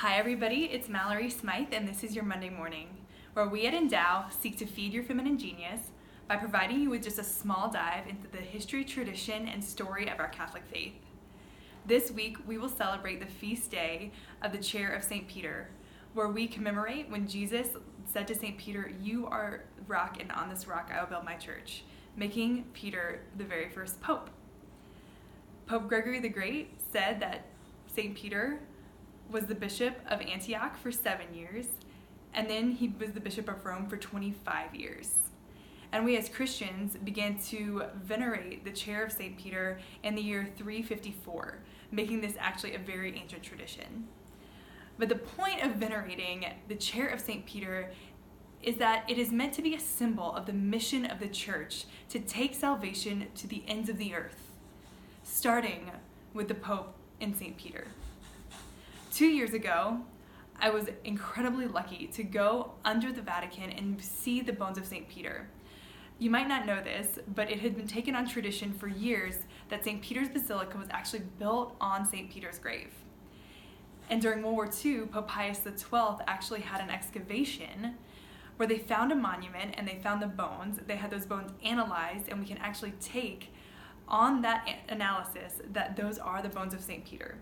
Hi everybody, it's Mallory Smythe and this is your Monday morning, where we at Endow seek to feed your feminine genius by providing you with just a small dive into the history, tradition, and story of our Catholic faith. This week we will celebrate the feast day of the Chair of St. Peter, where we commemorate when Jesus said to St. Peter, "You are rock, and on this rock I will build my church," making Peter the very first pope. Pope Gregory the Great said that St. Peter was the bishop of Antioch for 7 years, and then he was the bishop of Rome for 25 years. And we as Christians began to venerate the chair of St. Peter in the year 354, making this actually a very ancient tradition. But the point of venerating the chair of St. Peter is that it is meant to be a symbol of the mission of the church to take salvation to the ends of the earth, starting with the Pope and St. Peter. 2 years ago, I was incredibly lucky to go under the Vatican and see the bones of St. Peter. You might not know this, but it had been taken on tradition for years that St. Peter's Basilica was actually built on St. Peter's grave. And during World War II, Pope Pius XII actually had an excavation where they found a monument and they found the bones. They had those bones analyzed, and we can actually take on that analysis that those are the bones of St. Peter.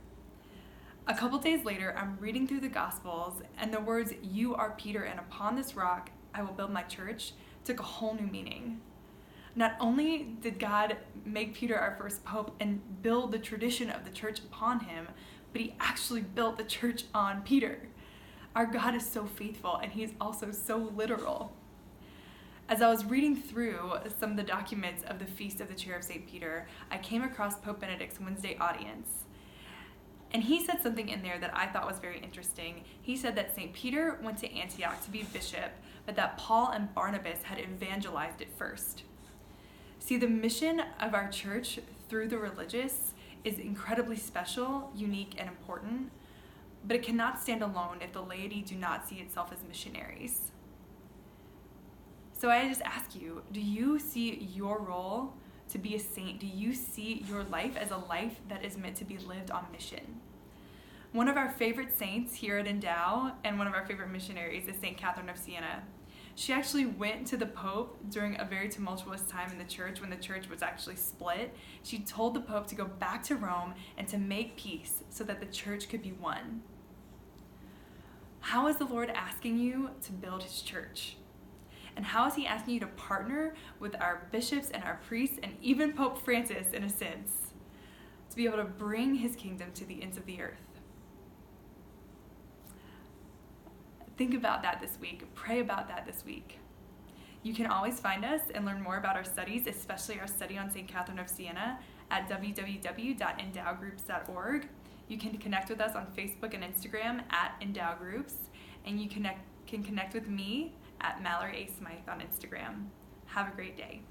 A couple days later, I'm reading through the Gospels, and the words, "You are Peter, and upon this rock I will build my church," took a whole new meaning. Not only did God make Peter our first pope and build the tradition of the church upon him, but he actually built the church on Peter. Our God is so faithful, and he is also so literal. As I was reading through some of the documents of the Feast of the Chair of St. Peter, I came across Pope Benedict's Wednesday audience. And he said something in there that I thought was very interesting. He said that St. Peter went to Antioch to be bishop, but that Paul and Barnabas had evangelized it first. See, the mission of our church through the religious is incredibly special, unique, and important, but it cannot stand alone if the laity do not see itself as missionaries. So I just ask you, do you see your role to be a saint? Do you see your life as a life that is meant to be lived on mission? One of our favorite saints here at Endow and one of our favorite missionaries is St. Catherine of Siena. She actually went to the Pope during a very tumultuous time in the church when the church was actually split. She told the Pope to go back to Rome and to make peace so that the church could be one. How is the Lord asking you to build his church? And how is he asking you to partner with our bishops and our priests and even Pope Francis, in a sense, to be able to bring his kingdom to the ends of the earth? Think about that this week. Pray about that this week. You can always find us and learn more about our studies, especially our study on St. Catherine of Siena, at www.endowgroups.org. You can connect with us on Facebook and Instagram at endowgroups, and you can connect with me at Mallory A. Smythe on Instagram. Have a great day.